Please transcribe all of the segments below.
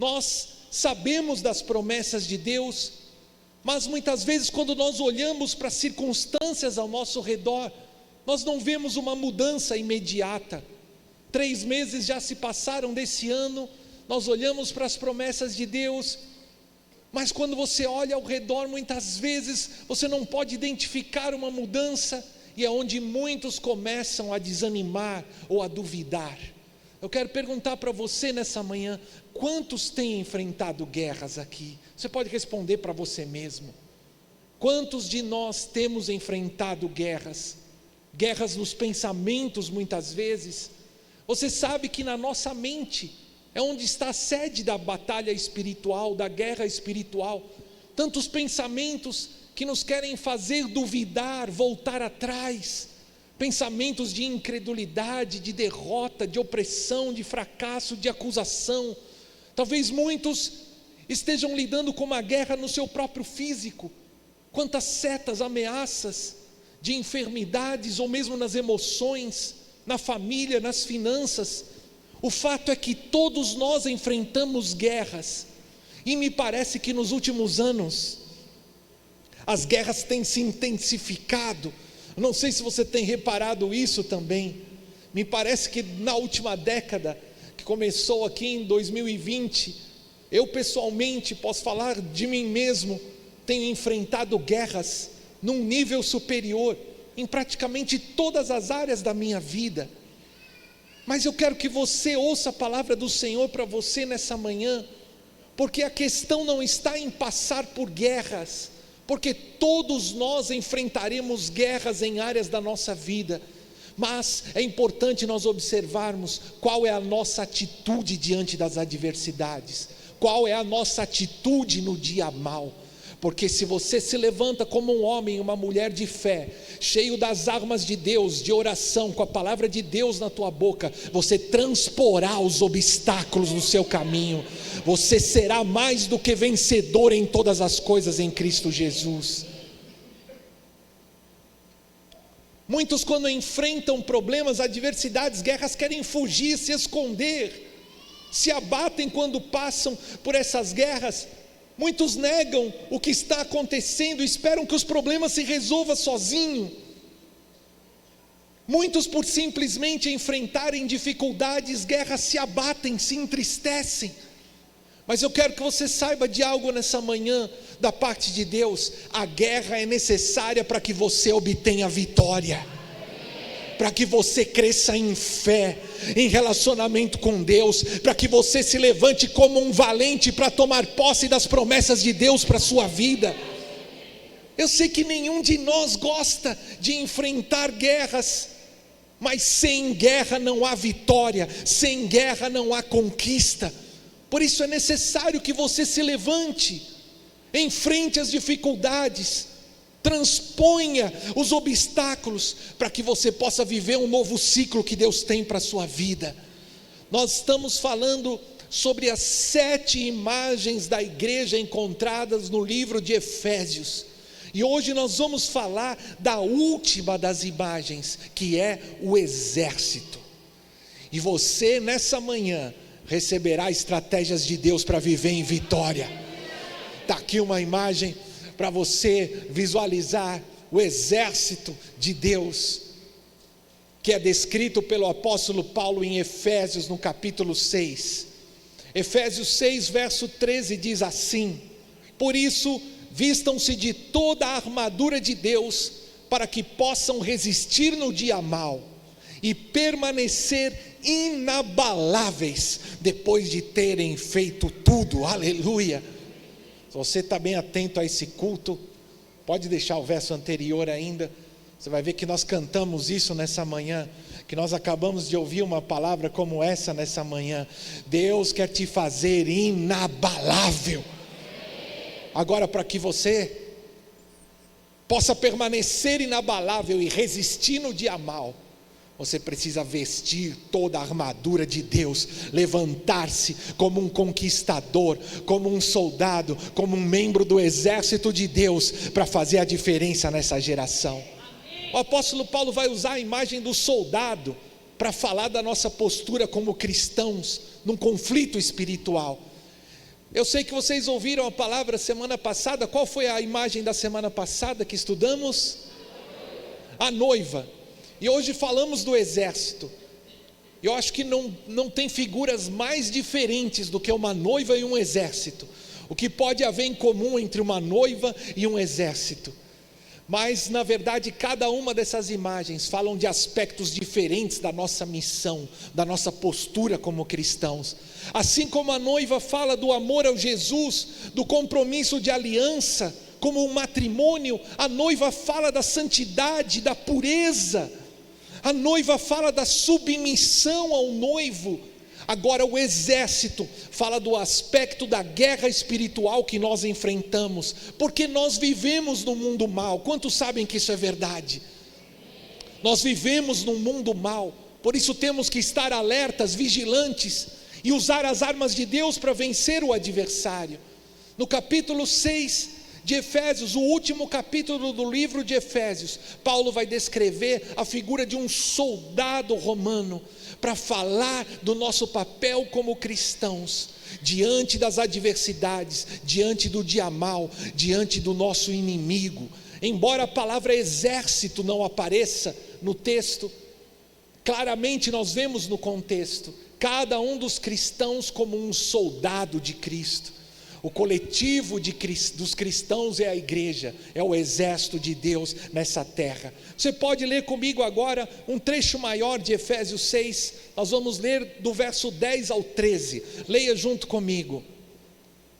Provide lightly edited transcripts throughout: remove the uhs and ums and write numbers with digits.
Nós sabemos das promessas de Deus, mas muitas vezes quando nós olhamos para as circunstâncias ao nosso redor, nós não vemos uma mudança imediata. 3 meses já se passaram desse ano, nós olhamos para as promessas de Deus, mas quando você olha ao redor, muitas vezes você não pode identificar uma mudança, e é onde muitos começam a desanimar ou a duvidar. Eu quero perguntar para você nessa manhã: quantos têm enfrentado guerras aqui? Você pode responder para você mesmo. Quantos de nós temos enfrentado guerras? Guerras nos pensamentos muitas vezes. Você sabe que na nossa mente é onde está a sede da batalha espiritual, da guerra espiritual. Tantos pensamentos que nos querem fazer duvidar, voltar atrás. Pensamentos de incredulidade, de derrota, de opressão, de fracasso, de acusação. Talvez muitos estejam lidando com uma guerra no seu próprio físico. Quantas setas, ameaças de enfermidades, ou mesmo nas emoções, na família, nas finanças. O fato é que todos nós enfrentamos guerras, e me parece que nos últimos anos as guerras têm se intensificado. Não sei se você tem reparado isso também. Me parece que na última década, que começou aqui em 2020, eu pessoalmente posso falar de mim mesmo, tenho enfrentado guerras num nível superior, em praticamente todas as áreas da minha vida. Mas eu quero que você ouça a palavra do Senhor para você nessa manhã, porque a questão não está em passar por guerras, porque todos nós enfrentaremos guerras em áreas da nossa vida, mas é importante nós observarmos qual é a nossa atitude diante das adversidades, qual é a nossa atitude no dia mau. Porque se você se levanta como um homem, uma mulher de fé, cheio das armas de Deus, de oração, com a palavra de Deus na tua boca, você transporá os obstáculos no seu caminho, você será mais do que vencedor em todas as coisas em Cristo Jesus. Muitos, quando enfrentam problemas, adversidades, guerras, querem fugir, se esconder, se abatem quando passam por essas guerras. Muitos negam o que está acontecendo, esperam que os problemas se resolvam sozinho. Muitos, por simplesmente enfrentarem dificuldades, guerras, se abatem, se entristecem. Mas eu quero que você saiba de algo nessa manhã, da parte de Deus: a guerra é necessária para que você obtenha vitória, para que você cresça em fé, em relacionamento com Deus, para que você se levante como um valente para tomar posse das promessas de Deus para a sua vida. Eu sei que nenhum de nós gosta de enfrentar guerras, mas sem guerra não há vitória, sem guerra não há conquista. Por isso é necessário que você se levante, enfrente as dificuldades, transponha os obstáculos, para que você possa viver um novo ciclo que Deus tem para a sua vida. Nós estamos falando sobre as 7 imagens da igreja encontradas no livro de Efésios, e hoje nós vamos falar da última das imagens, que é o exército. E você nessa manhã receberá estratégias de Deus para viver em vitória. Está aqui uma imagem para você visualizar o exército de Deus, que é descrito pelo apóstolo Paulo em Efésios, no capítulo 6. Efésios 6, verso 13 diz assim: por isso, vistam-se de toda a armadura de Deus, para que possam resistir no dia mau, e permanecer inabaláveis, depois de terem feito tudo. Aleluia! Se você está bem atento a esse culto, pode deixar o verso anterior ainda. Você vai ver que nós cantamos isso nessa manhã, que nós acabamos de ouvir uma palavra como essa nessa manhã. Deus quer te fazer inabalável. Agora, para que você possa permanecer inabalável e resistir no dia mau, você precisa vestir toda a armadura de Deus, levantar-se como um conquistador, como um soldado, como um membro do exército de Deus, para fazer a diferença nessa geração. O apóstolo Paulo vai usar a imagem do soldado para falar da nossa postura como cristãos num conflito espiritual. Eu sei que vocês ouviram a palavra semana passada. Qual foi a imagem da semana passada que estudamos? A noiva. E hoje falamos do exército. Eu acho que não tem figuras mais diferentes do que uma noiva e um exército. O que pode haver em comum entre uma noiva e um exército? Mas na verdade cada uma dessas imagens falam de aspectos diferentes da nossa missão, da nossa postura como cristãos. Assim como a noiva fala do amor ao Jesus, do compromisso de aliança, como um matrimônio, a noiva fala da santidade, da pureza, a noiva fala da submissão ao noivo. Agora o exército fala do aspecto da guerra espiritual que nós enfrentamos, porque nós vivemos no mundo mal. Quantos sabem que isso é verdade? Nós vivemos num mundo mal, por isso temos que estar alertas, vigilantes e usar as armas de Deus para vencer o adversário. No capítulo 6 de Efésios, o último capítulo do livro de Efésios, Paulo vai descrever a figura de um soldado romano, para falar do nosso papel como cristãos, diante das adversidades, diante do dia mal, diante do nosso inimigo. Embora a palavra exército não apareça no texto, claramente nós vemos no contexto, cada um dos cristãos como um soldado de Cristo. O coletivo dos cristãos é a igreja, é o exército de Deus nessa terra. Você pode ler comigo agora um trecho maior de Efésios 6, nós vamos ler do verso 10 ao 13, leia junto comigo.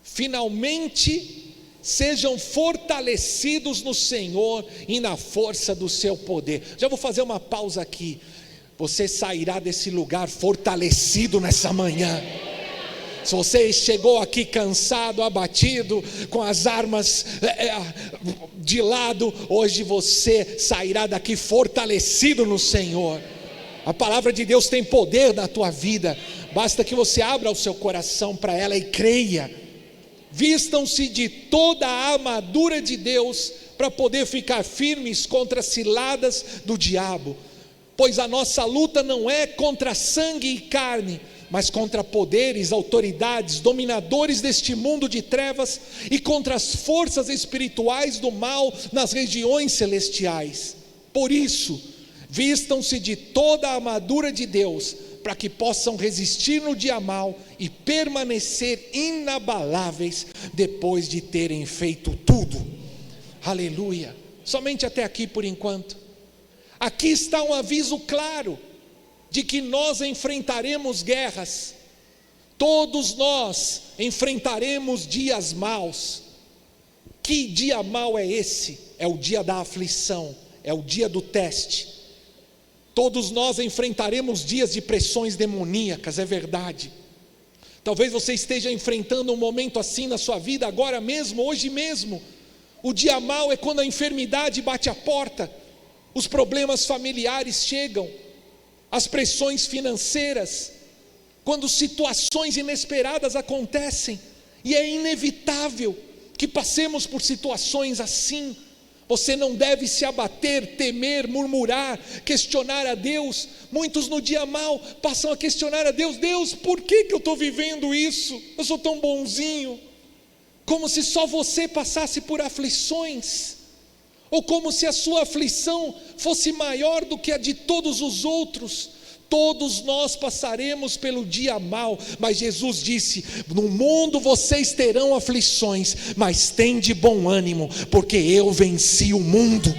Finalmente sejam fortalecidos no Senhor e na força do seu poder. Já vou fazer uma pausa aqui, você sairá desse lugar fortalecido nessa manhã. Se você chegou aqui cansado, abatido, com as armas de lado, hoje você sairá daqui fortalecido no Senhor. A palavra de Deus tem poder na tua vida, basta que você abra o seu coração para ela e creia. Vistam-se de toda a armadura de Deus, para poder ficar firmes contra as ciladas do diabo, pois a nossa luta não é contra sangue e carne, mas contra poderes, autoridades, dominadores deste mundo de trevas e contra as forças espirituais do mal nas regiões celestiais. Por isso, vistam-se de toda a armadura de Deus, para que possam resistir no dia mal e permanecer inabaláveis depois de terem feito tudo. Aleluia. Somente até aqui por enquanto. Aqui está um aviso claro de que nós enfrentaremos guerras, todos nós enfrentaremos dias maus. Que dia mau é esse? É o dia da aflição, é o dia do teste. Todos nós enfrentaremos dias de pressões demoníacas, é verdade. Talvez você esteja enfrentando um momento assim na sua vida, agora mesmo, hoje mesmo. O dia mau é quando a enfermidade bate a porta, os problemas familiares chegam, as pressões financeiras, quando situações inesperadas acontecem, e é inevitável que passemos por situações assim. Você não deve se abater, temer, murmurar, questionar a Deus. Muitos no dia mal passam a questionar a Deus: Deus, por que eu estou vivendo isso? Eu sou tão bonzinho. Como se só você passasse por aflições, ou como se a sua aflição fosse maior do que a de todos os outros. Todos nós passaremos pelo dia mau, mas Jesus disse: no mundo vocês terão aflições, mas tende bom ânimo, porque eu venci o mundo.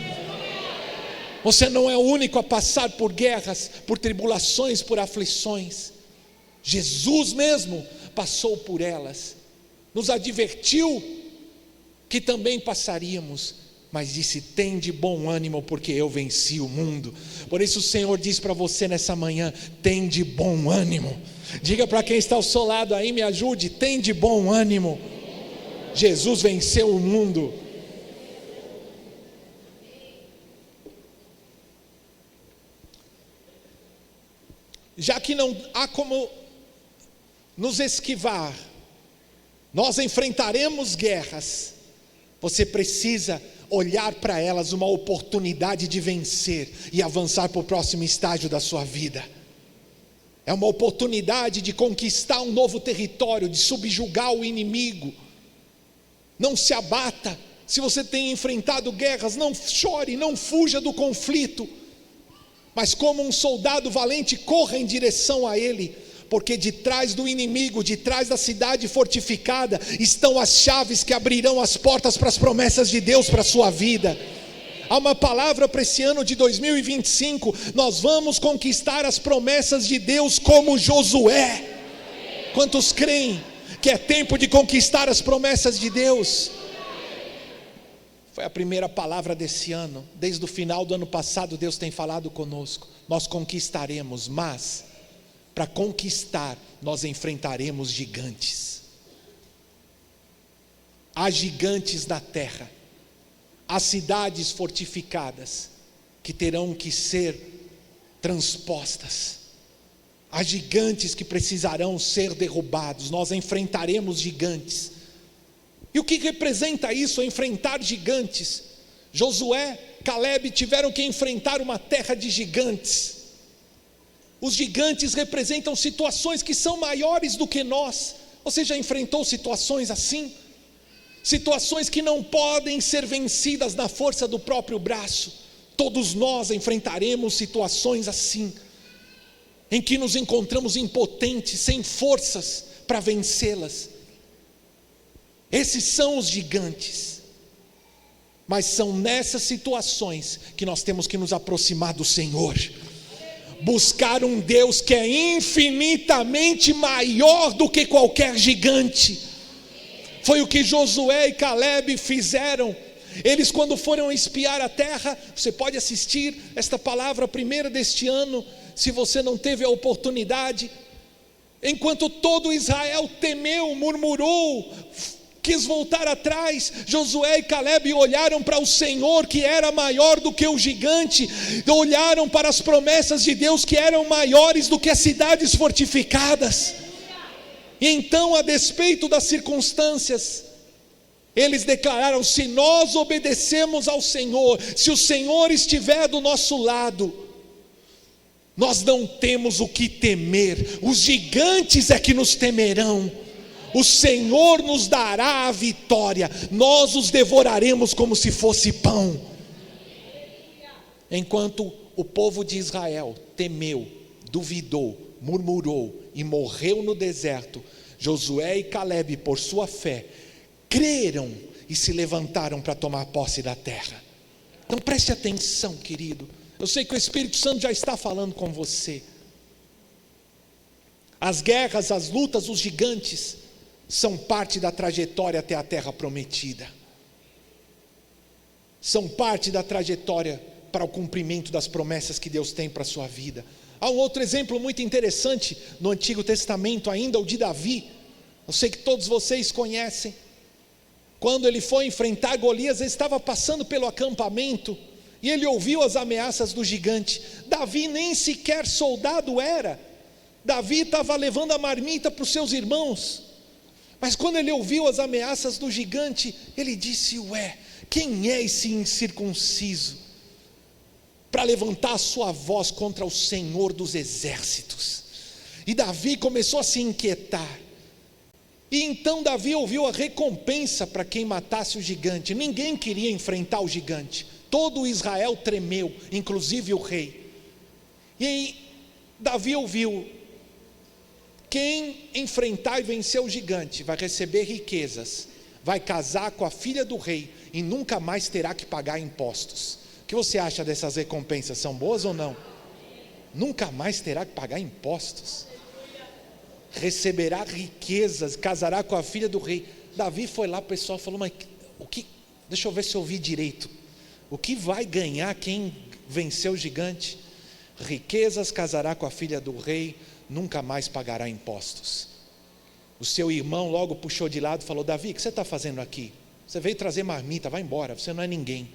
Você não é o único a passar por guerras, por tribulações, por aflições. Jesus mesmo passou por elas, nos advertiu que também passaríamos, mas disse: tende bom ânimo, porque eu venci o mundo. Por isso o Senhor diz para você nessa manhã: tende bom ânimo. Diga para quem está ao seu lado aí, me ajude: tende bom ânimo. Jesus venceu o mundo. Já que não há como nos esquivar, nós enfrentaremos guerras. Você precisa olhar para elas uma oportunidade de vencer e avançar para o próximo estágio da sua vida. é uma oportunidade de conquistar um novo território, de subjugar o inimigo. Não se abata. Se você tem enfrentado guerras, não chore, não fuja do conflito, mas como um soldado valente, corra em direção a ele, porque de trás do inimigo, de trás da cidade fortificada, estão as chaves que abrirão as portas para as promessas de Deus para a sua vida. Há uma palavra para esse ano de 2025, nós vamos conquistar as promessas de Deus como Josué. Quantos creem que é tempo de conquistar as promessas de Deus? Foi a primeira palavra desse ano. Desde o final do ano passado Deus tem falado conosco. Nós conquistaremos, mas para conquistar nós enfrentaremos gigantes. Há gigantes na terra. Há cidades fortificadas que terão que ser transpostas. Há gigantes que precisarão ser derrubados. Nós enfrentaremos gigantes. E o que representa isso, enfrentar gigantes? Josué, Calebe tiveram que enfrentar uma terra de gigantes. Os gigantes representam situações que são maiores do que nós. Você já enfrentou situações assim? Situações que não podem ser vencidas na força do próprio braço. Todos nós enfrentaremos situações assim, em que nos encontramos impotentes, sem forças para vencê-las. Esses são os gigantes. Mas são nessas situações que nós temos que nos aproximar do Senhor, buscar um Deus que é infinitamente maior do que qualquer gigante. Foi o que Josué e Calebe fizeram. Eles, quando foram espiar a terra, você pode assistir esta palavra primeira deste ano, se você não teve a oportunidade. Enquanto todo Israel temeu, murmurou, quis voltar atrás, Josué e Calebe olharam para o Senhor, que era maior do que o gigante, olharam para as promessas de Deus, que eram maiores do que as cidades fortificadas. E então, a despeito das circunstâncias, eles declararam: se nós obedecemos ao Senhor, se o Senhor estiver do nosso lado, nós não temos o que temer. Os gigantes é que nos temerão. O Senhor nos dará a vitória, nós os devoraremos como se fosse pão. Enquanto o povo de Israel temeu, duvidou, murmurou e morreu no deserto, Josué e Calebe, por sua fé, creram e se levantaram para tomar posse da terra. Então preste atenção, querido. Eu sei que o Espírito Santo já está falando com você. As guerras, as lutas, os gigantes são parte da trajetória até a terra prometida. São parte da trajetória para o cumprimento das promessas que Deus tem para a sua vida. Há um outro exemplo muito interessante no Antigo Testamento ainda, o de Davi. Eu sei que todos vocês conhecem. Quando ele foi enfrentar Golias, ele estava passando pelo acampamento e ele ouviu as ameaças do gigante. Davi nem sequer soldado era. Davi estava levando a marmita para os seus irmãos. Mas quando ele ouviu as ameaças do gigante, ele disse: ué, quem é esse incircunciso para levantar a sua voz contra o Senhor dos exércitos? E Davi começou a se inquietar. E então Davi ouviu a recompensa para quem matasse o gigante. Ninguém queria enfrentar o gigante. Todo Israel tremeu, inclusive o rei. E aí Davi ouviu: quem enfrentar e vencer o gigante vai receber riquezas, vai casar com a filha do rei e nunca mais terá que pagar impostos. O que você acha dessas recompensas? São boas ou não? Nunca mais terá que pagar impostos. Receberá riquezas, casará com a filha do rei. Davi foi lá, o pessoal falou: mas o que? Deixa eu ver se eu ouvi direito. O que vai ganhar quem venceu o gigante? Riquezas, casará com a filha do rei, nunca mais pagará impostos. O seu irmão logo puxou de lado e falou: Davi, o que você está fazendo aqui? Você veio trazer marmita, vai embora, você não é ninguém.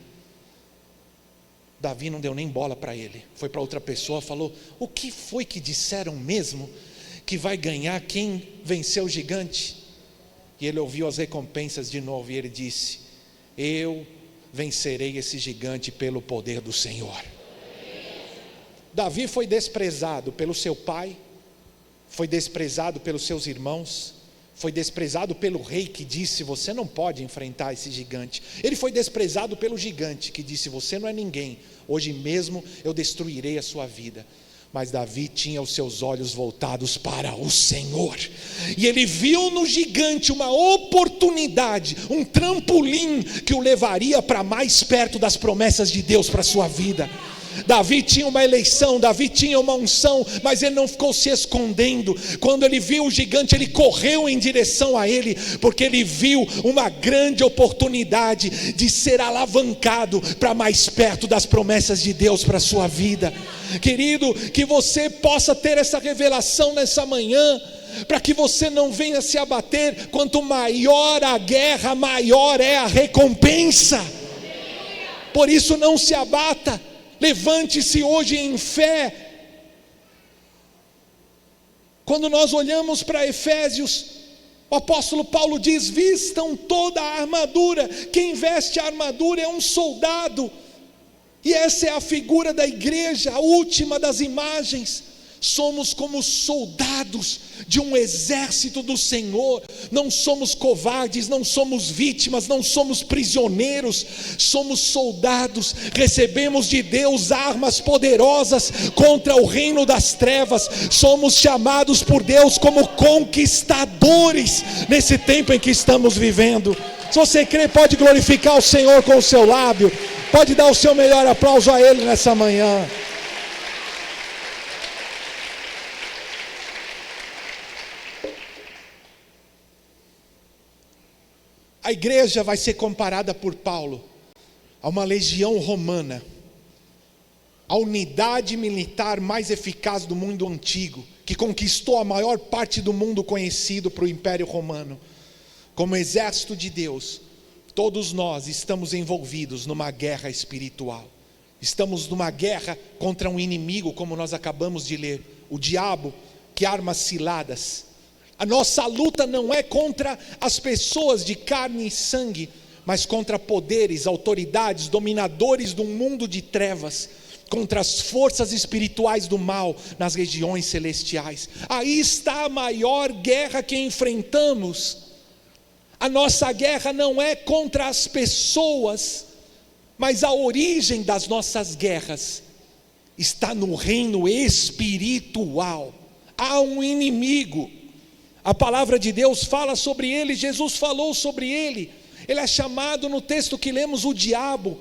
Davi não deu nem bola para ele, foi para outra pessoa, falou: o que foi que disseram mesmo? Que vai ganhar quem venceu o gigante? E ele ouviu as recompensas de novo e ele disse: eu vencerei esse gigante pelo poder do Senhor. Davi foi desprezado pelo seu pai, foi desprezado pelos seus irmãos, foi desprezado pelo rei que disse: você não pode enfrentar esse gigante. Ele foi desprezado pelo gigante que disse: você não é ninguém, hoje mesmo eu destruirei a sua vida. Mas Davi tinha os seus olhos voltados para o Senhor, e ele viu no gigante uma oportunidade, um trampolim que o levaria para mais perto das promessas de Deus para a sua vida. Davi tinha uma eleição, Davi tinha uma unção, mas ele não ficou se escondendo. Quando ele viu o gigante, ele correu em direção a ele, porque ele viu uma grande oportunidade de ser alavancado para mais perto das promessas de Deus para a sua vida. Querido, que você possa ter essa revelação nessa manhã, para que você não venha se abater. Quanto maior a guerra, maior é a recompensa. Por isso não se abata, levante-se hoje em fé. Quando nós olhamos para Efésios, o apóstolo Paulo diz: vistam toda a armadura. Quem veste a armadura é um soldado, e essa é a figura da igreja, a última das imagens. Somos como soldados de um exército do Senhor. Não somos covardes, não somos vítimas, não somos prisioneiros, somos soldados. Recebemos de Deus armas poderosas contra o reino das trevas. Somos chamados por Deus como conquistadores nesse tempo em que estamos vivendo. Se você crê, pode glorificar o Senhor com o seu lábio, pode dar o seu melhor aplauso a Ele nessa manhã. A igreja vai ser comparada por Paulo a uma legião romana, a unidade militar mais eficaz do mundo antigo, que conquistou a maior parte do mundo conhecido para o Império Romano. Como exército de Deus, todos nós estamos envolvidos numa guerra espiritual. Estamos numa guerra contra um inimigo, como nós acabamos de ler, o diabo, que arma ciladas. A nossa luta não é contra as pessoas de carne e sangue, mas contra poderes, autoridades, dominadores do mundo de trevas, contra as forças espirituais do mal nas regiões celestiais. Aí está a maior guerra que enfrentamos. A nossa guerra não é contra as pessoas, mas a origem das nossas guerras está no reino espiritual. Há um inimigo. A palavra de Deus fala sobre ele, Jesus falou sobre ele. Ele é chamado no texto que lemos o diabo,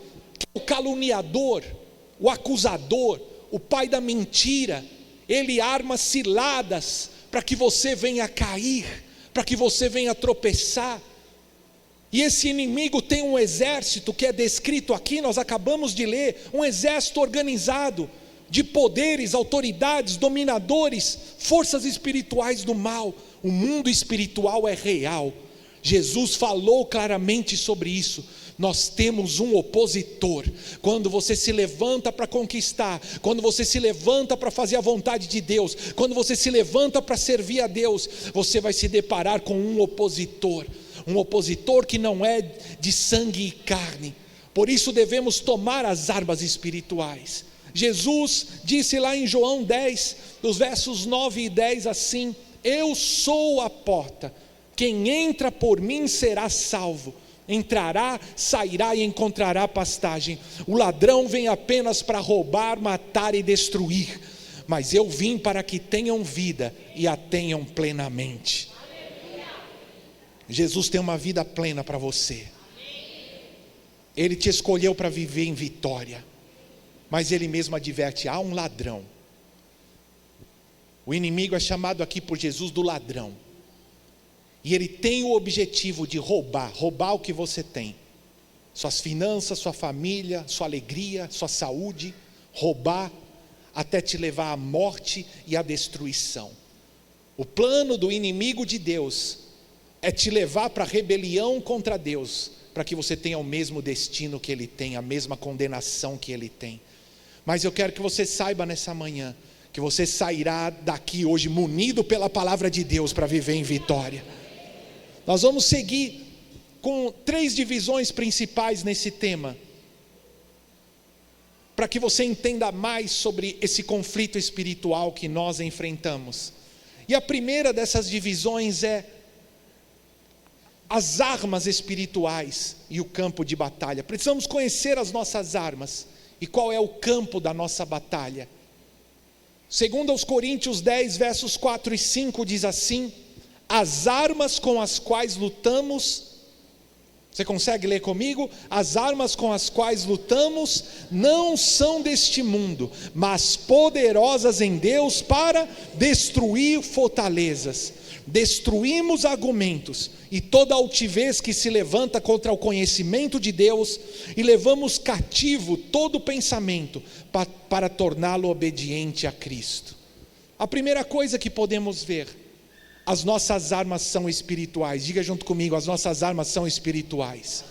o caluniador, o acusador, o pai da mentira. Ele arma ciladas para que você venha cair, para que você venha tropeçar. E esse inimigo tem um exército que é descrito aqui, nós acabamos de ler, um exército organizado de poderes, autoridades, dominadores, forças espirituais do mal. O mundo espiritual é real. Jesus falou claramente sobre isso. Nós temos um opositor. Quando você se levanta para conquistar, quando você se levanta para fazer a vontade de Deus, quando você se levanta para servir a Deus, você vai se deparar com um opositor que não é de sangue e carne. Por isso devemos tomar as armas espirituais. Jesus disse lá em João 10, dos versos 9 e 10 assim: eu sou a porta, quem entra por mim será salvo, entrará, sairá e encontrará pastagem. O ladrão vem apenas para roubar, matar e destruir, mas eu vim para que tenham vida e a tenham plenamente. Jesus tem uma vida plena para você. Ele te escolheu para viver em vitória, mas Ele mesmo adverte: há um ladrão. O inimigo é chamado aqui por Jesus do ladrão, e ele tem o objetivo de roubar o que você tem, suas finanças, sua família, sua alegria, sua saúde, roubar até te levar à morte e à destruição. O plano do inimigo de Deus é te levar para a rebelião contra Deus, para que você tenha o mesmo destino que ele tem, a mesma condenação que ele tem. Mas eu quero que você saiba nessa manhã, que você sairá daqui hoje munido pela palavra de Deus para viver em vitória. Nós vamos seguir com 3 divisões principais nesse tema, para que você entenda mais sobre esse conflito espiritual que nós enfrentamos. E a primeira dessas divisões é as armas espirituais e o campo de batalha. Precisamos conhecer as nossas armas e qual é o campo da nossa batalha. Segundo aos Coríntios 10, versos 4 e 5 diz assim: as armas com as quais lutamos, você consegue ler comigo? As armas com as quais lutamos não são deste mundo, mas poderosas em Deus para destruir fortalezas. Destruímos argumentos e toda altivez que se levanta contra o conhecimento de Deus, e levamos cativo todo pensamento para torná-lo obediente a Cristo. A primeira coisa que podemos ver: as nossas armas são espirituais. Diga junto comigo: as nossas armas são espirituais.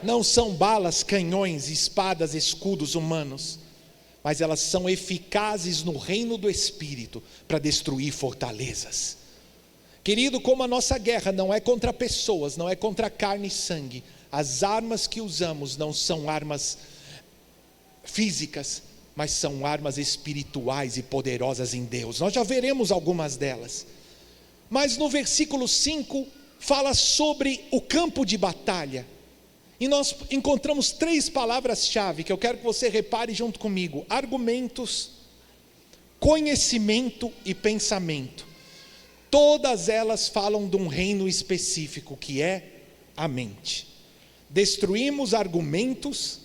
Não são balas, canhões, espadas, escudos humanos, mas elas são eficazes no reino do Espírito para destruir fortalezas. Querido, como a nossa guerra não é contra pessoas, não é contra carne e sangue, as armas que usamos não são armas físicas, mas são armas espirituais e poderosas em Deus. Nós já veremos algumas delas. Mas no versículo 5 fala sobre o campo de batalha. E nós encontramos 3 palavras-chave que eu quero que você repare junto comigo: argumentos, conhecimento e pensamento. Todas elas falam de um reino específico, que é a mente. Destruímos argumentos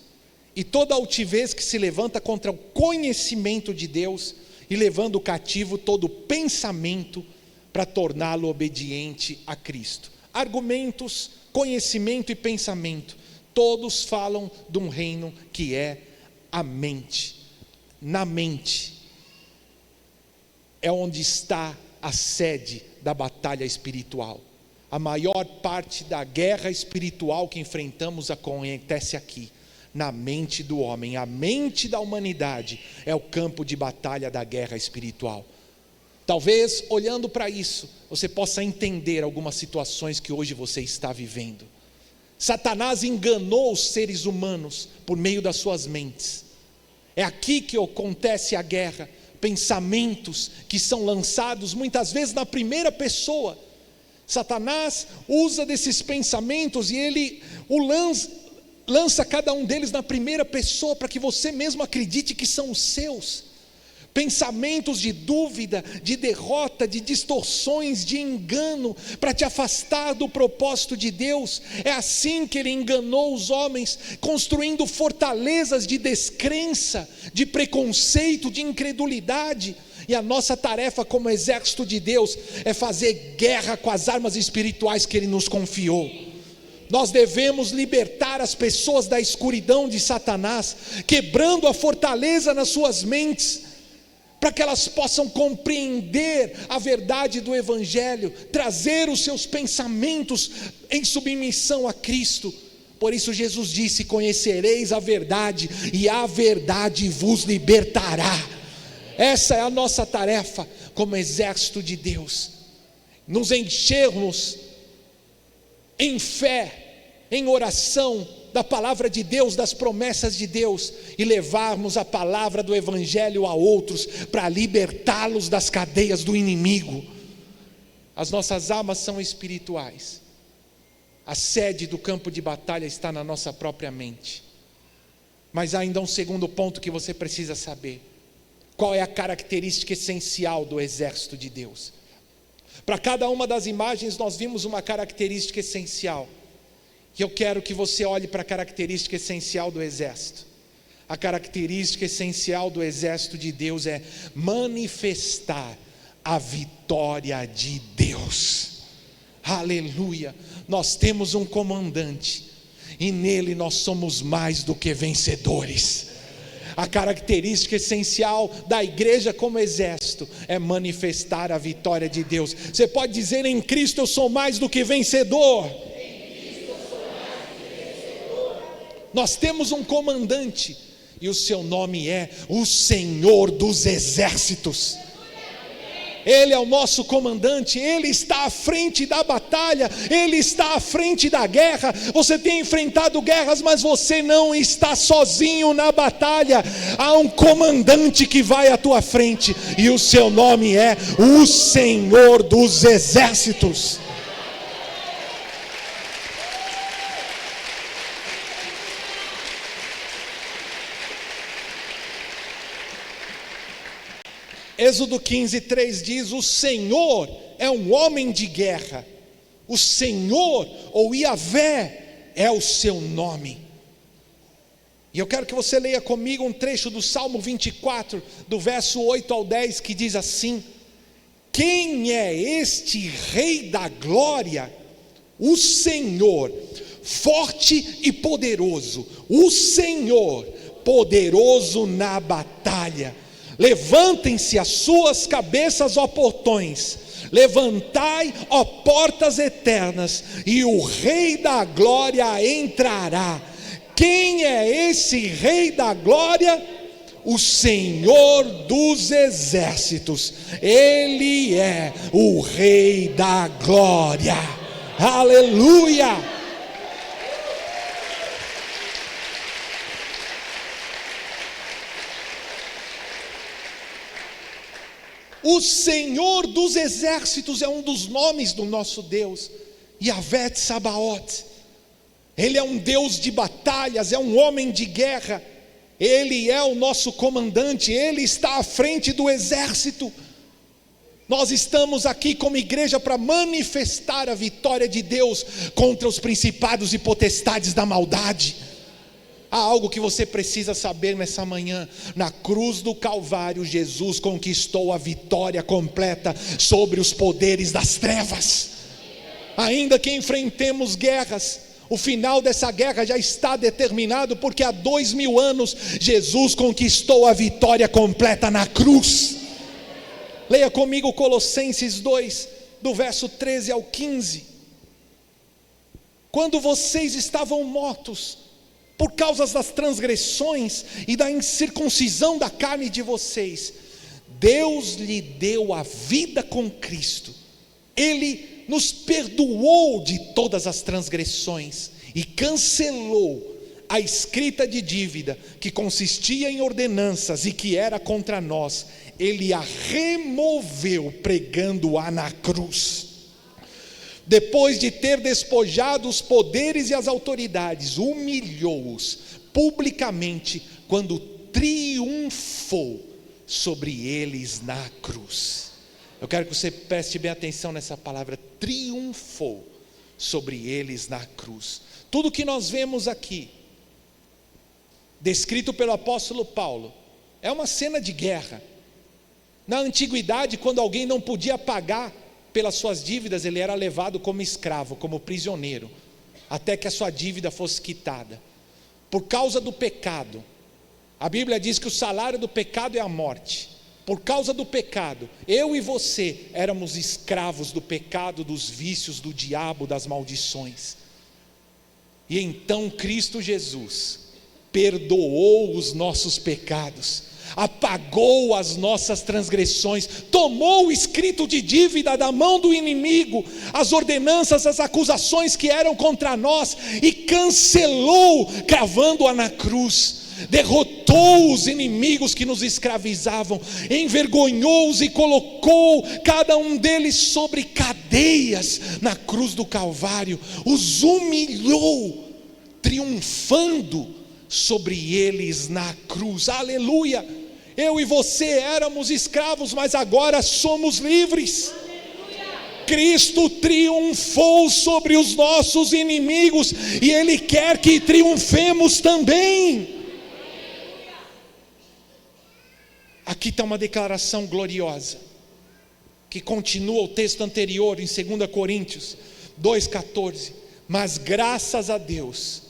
e toda altivez que se levanta contra o conhecimento de Deus, e levando cativo todo pensamento para torná-lo obediente a Cristo. Argumentos, conhecimento e pensamento, todos falam de um reino que é a mente. Na mente é onde está a sede da batalha espiritual. A maior parte da guerra espiritual que enfrentamos acontece aqui, na mente do homem. A mente da humanidade é o campo de batalha da guerra espiritual. Talvez, olhando para isso, você possa entender algumas situações que hoje você está vivendo. Satanás enganou os seres humanos por meio das suas mentes. É aqui que acontece a guerra. Pensamentos que são lançados muitas vezes na primeira pessoa. Satanás usa desses pensamentos e ele lança cada um deles na primeira pessoa, para que você mesmo acredite que são os seus. Pensamentos de dúvida, de derrota, de distorções, de engano, para te afastar do propósito de Deus. É assim que ele enganou os homens, construindo fortalezas de descrença, de preconceito, de incredulidade. E a nossa tarefa como exército de Deus é fazer guerra com as armas espirituais que ele nos confiou. Nós devemos libertar as pessoas da escuridão de Satanás, quebrando a fortaleza nas suas mentes, para que elas possam compreender a verdade do Evangelho, trazer os seus pensamentos em submissão a Cristo. Por isso Jesus disse: conhecereis a verdade, e a verdade vos libertará. Essa é a nossa tarefa como exército de Deus, nos enchermos em fé, em oração, da palavra de Deus, das promessas de Deus, e levarmos a palavra do Evangelho a outros, para libertá-los das cadeias do inimigo. As nossas armas são espirituais. A sede do campo de batalha está na nossa própria mente. Mas há ainda um segundo ponto que você precisa saber: qual é a característica essencial do exército de Deus? Para cada uma das imagens nós vimos uma característica essencial. E eu quero que você olhe para a característica essencial do exército. A característica essencial do exército de Deus é manifestar a vitória de Deus. Aleluia! Nós temos um comandante, e nele nós somos mais do que vencedores. A característica essencial da igreja como exército é manifestar a vitória de Deus. Você pode dizer: em Cristo eu sou mais do que vencedor. Nós temos um comandante, e o seu nome é o Senhor dos Exércitos. Ele é o nosso comandante, Ele está à frente da batalha, Ele está à frente da guerra. Você tem enfrentado guerras, mas você não está sozinho na batalha. Há um comandante que vai à tua frente, e o seu nome é o Senhor dos Exércitos. Êxodo 15:3 diz: o Senhor é um homem de guerra, o Senhor, ou Yahvé, é o seu nome. E eu quero que você leia comigo um trecho do Salmo 24, do verso 8 ao 10, que diz assim: quem é este Rei da glória? O Senhor, forte e poderoso, o Senhor, poderoso na batalha. Levantem-se as suas cabeças, ó portões, levantai, ó portas eternas, e o Rei da glória entrará. Quem é esse Rei da glória? O Senhor dos exércitos. Ele é o Rei da glória. Aleluia! O Senhor dos exércitos é um dos nomes do nosso Deus, Yahvé Tsabaoth. Ele é um Deus de batalhas, é um homem de guerra. Ele é o nosso comandante, Ele está à frente do exército. Nós estamos aqui como igreja para manifestar a vitória de Deus contra os principados e potestades da maldade. Há algo que você precisa saber nessa manhã: na cruz do Calvário, Jesus conquistou a vitória completa sobre os poderes das trevas. Ainda que enfrentemos guerras, o final dessa guerra já está determinado, porque há 2000 anos Jesus conquistou a vitória completa na cruz. Leia comigo Colossenses 2, do verso 13 ao 15. Quando vocês estavam mortos por causa das transgressões e da incircuncisão da carne de vocês, Deus lhe deu a vida com Cristo. Ele nos perdoou de todas as transgressões e cancelou a escrita de dívida que consistia em ordenanças e que era contra nós. Ele a removeu, pregando-a na cruz. Depois de ter despojado os poderes e as autoridades, humilhou-os publicamente quando triunfou sobre eles na cruz. Eu quero que você preste bem atenção nessa palavra: triunfou sobre eles na cruz. Tudo que nós vemos aqui, descrito pelo apóstolo Paulo, é uma cena de guerra. Na antiguidade, quando alguém não podia pagar pelas suas dívidas, ele era levado como escravo, como prisioneiro, até que a sua dívida fosse quitada. Por causa do pecado, a Bíblia diz que o salário do pecado é a morte. Por causa do pecado, eu e você éramos escravos do pecado, dos vícios, do diabo, das maldições. E então Cristo Jesus perdoou os nossos pecados, apagou as nossas transgressões, tomou o escrito de dívida da mão do inimigo, as ordenanças, as acusações que eram contra nós, e cancelou, cravando-a na cruz. Derrotou os inimigos que nos escravizavam, envergonhou-os e colocou cada um deles sobre cadeias na cruz do Calvário, os humilhou, triunfando sobre eles na cruz. Aleluia! Eu e você éramos escravos, mas agora somos livres. Cristo triunfou sobre os nossos inimigos, e Ele quer que triunfemos também. Aqui está uma declaração gloriosa, que continua o texto anterior em 2 Coríntios 2,14. Mas graças a Deus,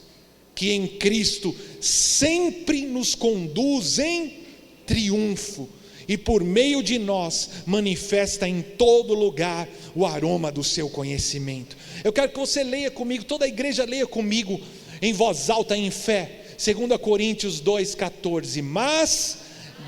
que em Cristo sempre nos conduz em triunfo, e por meio de nós manifesta em todo lugar o aroma do seu conhecimento. Eu quero que você leia comigo, toda a igreja leia comigo em voz alta, em fé, 2 Coríntios 2,14. Mas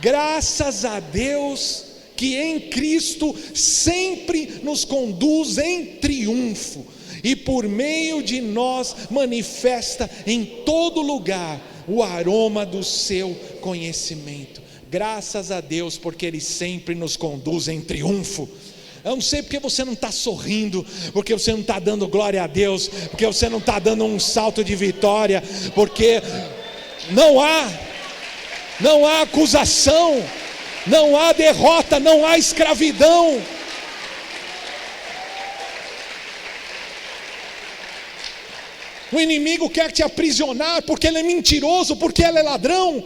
graças a Deus que em Cristo sempre nos conduz em triunfo, e por meio de nós manifesta em todo lugar o aroma do seu conhecimento. Graças a Deus, porque Ele sempre nos conduz em triunfo. Eu não sei porque você não está sorrindo, porque você não está dando glória a Deus, porque você não está dando um salto de vitória, porque não há acusação, não há derrota, não há escravidão. O inimigo quer te aprisionar porque ele é mentiroso, porque ele é ladrão,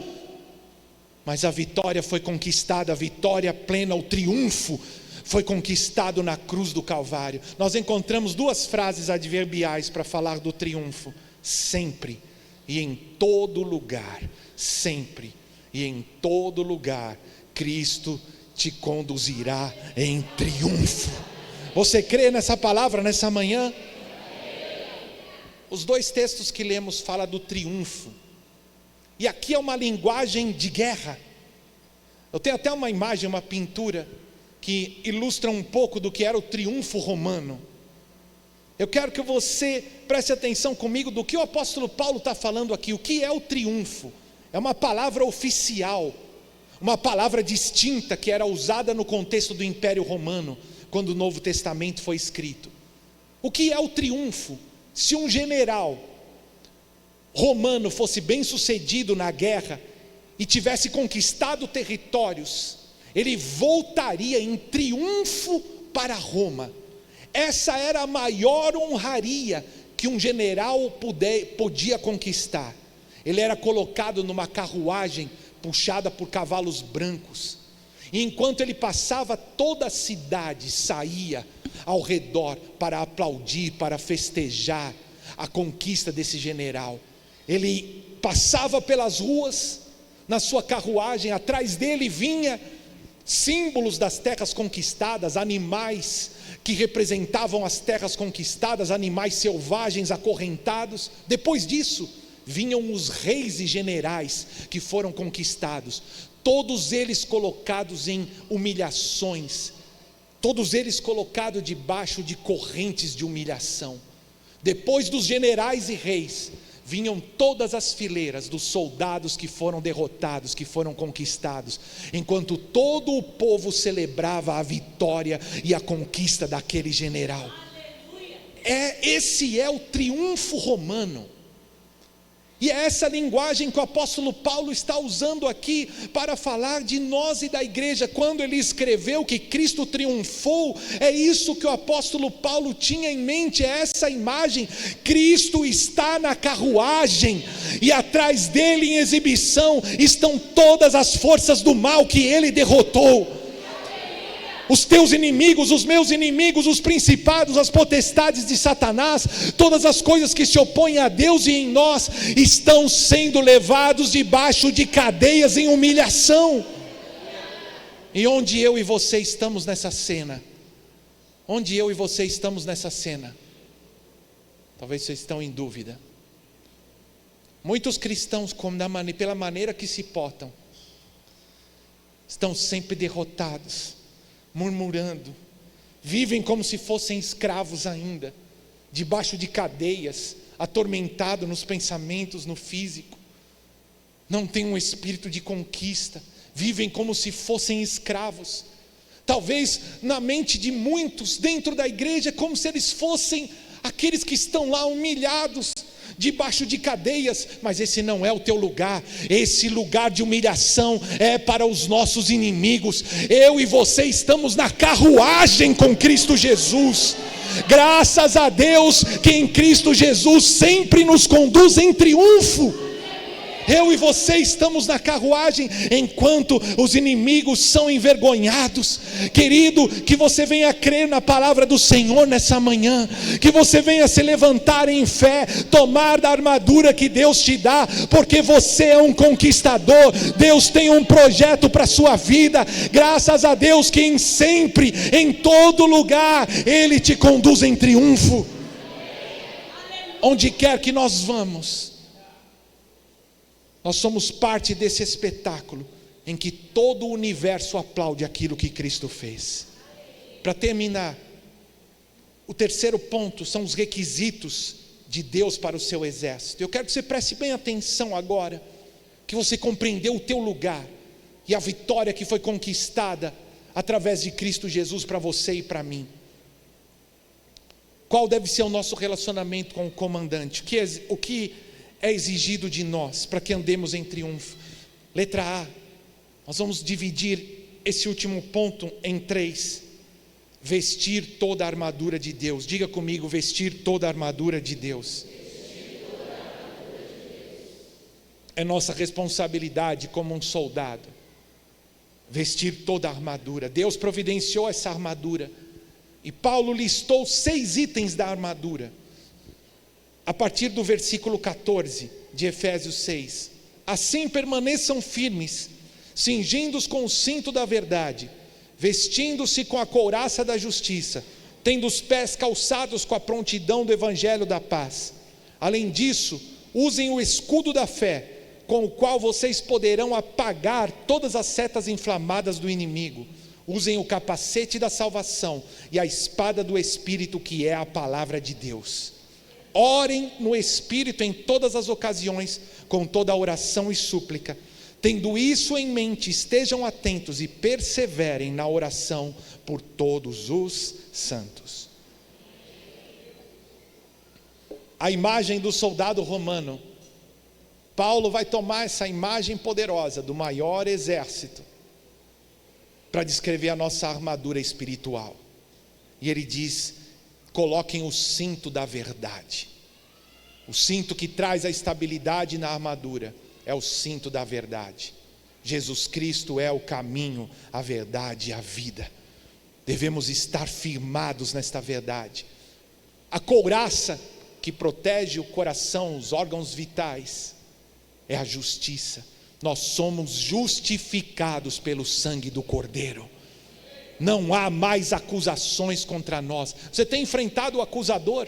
mas a vitória foi conquistada, a vitória plena, o triunfo foi conquistado na cruz do Calvário. Nós encontramos duas frases adverbiais para falar do triunfo: sempre e em todo lugar. Sempre e em todo lugar Cristo te conduzirá em triunfo. Você crê nessa palavra nessa manhã? Os dois textos que lemos falam do triunfo, e aqui é uma linguagem de guerra. Eu tenho até uma imagem, uma pintura que ilustra um pouco do que era o triunfo romano. Eu quero que você preste atenção comigo do que o apóstolo Paulo está falando aqui. O que é o triunfo? É uma palavra oficial, uma palavra distinta que era usada no contexto do Império Romano, quando o Novo Testamento foi escrito. O que é o triunfo? Se um general romano fosse bem sucedido na guerra e tivesse conquistado territórios, ele voltaria em triunfo para Roma. Essa era a maior honraria que um general podia conquistar. Ele era colocado numa carruagem puxada por cavalos brancos, e enquanto ele passava, toda a cidade saía ao redor para aplaudir, para festejar a conquista desse general. Ele passava pelas ruas na sua carruagem, atrás dele vinha símbolos das terras conquistadas, animais que representavam as terras conquistadas, animais selvagens acorrentados. Depois disso vinham os reis e generais que foram conquistados, todos eles colocados em humilhações, todos eles colocados debaixo de correntes de humilhação. Depois dos generais e reis, vinham todas as fileiras dos soldados que foram derrotados, que foram conquistados, enquanto todo o povo celebrava a vitória e a conquista daquele general. Esse é o triunfo romano. E é essa linguagem que o apóstolo Paulo está usando aqui para falar de nós e da igreja. Quando ele escreveu que Cristo triunfou, é isso que o apóstolo Paulo tinha em mente, é essa imagem. Cristo está na carruagem, e atrás dele em exibição estão todas as forças do mal que ele derrotou. Os teus inimigos, os meus inimigos, os principados, as potestades de Satanás, todas as coisas que se opõem a Deus e em nós, estão sendo levados debaixo de cadeias em humilhação. E onde eu e você estamos nessa cena? Onde eu e você estamos nessa cena? Talvez vocês estão em dúvida. Muitos cristãos, pela maneira que se portam, estão sempre derrotados, murmurando, vivem como se fossem escravos ainda, debaixo de cadeias, atormentados nos pensamentos, no físico, não têm um espírito de conquista, vivem como se fossem escravos. Talvez na mente de muitos dentro da igreja, como se eles fossem aqueles que estão lá humilhados, debaixo de cadeias, mas esse não é o teu lugar. Esse lugar de humilhação é para os nossos inimigos. Eu e você estamos na carruagem com Cristo Jesus. Graças a Deus que em Cristo Jesus sempre nos conduz em triunfo. Eu e você estamos na carruagem, enquanto os inimigos são envergonhados. Querido, que você venha crer na palavra do Senhor nessa manhã, que você venha se levantar em fé, tomar da armadura que Deus te dá, porque você é um conquistador. Deus tem um projeto para a sua vida. Graças a Deus que sempre, em todo lugar, Ele te conduz em triunfo. Onde quer que nós vamos, nós somos parte desse espetáculo em que todo o universo aplaude aquilo que Cristo fez. Para terminar, o terceiro ponto são os requisitos de Deus para o seu exército. Eu quero que você preste bem atenção agora, que você compreendeu o teu lugar e a vitória que foi conquistada através de Cristo Jesus para você e para mim. Qual deve ser o nosso relacionamento com o comandante? O que é exigido de nós para que andemos em triunfo? Letra A, nós vamos dividir esse último ponto em 3. Vestir toda a armadura de Deus. Diga comigo, vestir toda a armadura de Deus. É nossa responsabilidade como um soldado vestir toda a armadura. Deus providenciou essa armadura, e Paulo listou 6 itens da armadura, a partir do versículo 14 de Efésios 6. Assim permaneçam firmes, cingindo-os com o cinto da verdade, vestindo-se com a couraça da justiça, tendo os pés calçados com a prontidão do evangelho da paz. Além disso, usem o escudo da fé, com o qual vocês poderão apagar todas as setas inflamadas do inimigo. Usem o capacete da salvação e a espada do Espírito, que é a palavra de Deus. Orem no Espírito em todas as ocasiões, com toda a oração e súplica. Tendo isso em mente, estejam atentos e perseverem na oração por todos os santos. A imagem do soldado romano. Paulo vai tomar essa imagem poderosa do maior exército para descrever a nossa armadura espiritual. E ele diz: coloquem o cinto da verdade. O cinto que traz a estabilidade na armadura é o cinto da verdade. Jesus Cristo é o caminho, a verdade e a vida. Devemos estar firmados nesta verdade. A couraça que protege o coração, os órgãos vitais, é a justiça. Nós somos justificados pelo sangue do Cordeiro. Não há mais acusações contra nós. Você tem enfrentado o acusador?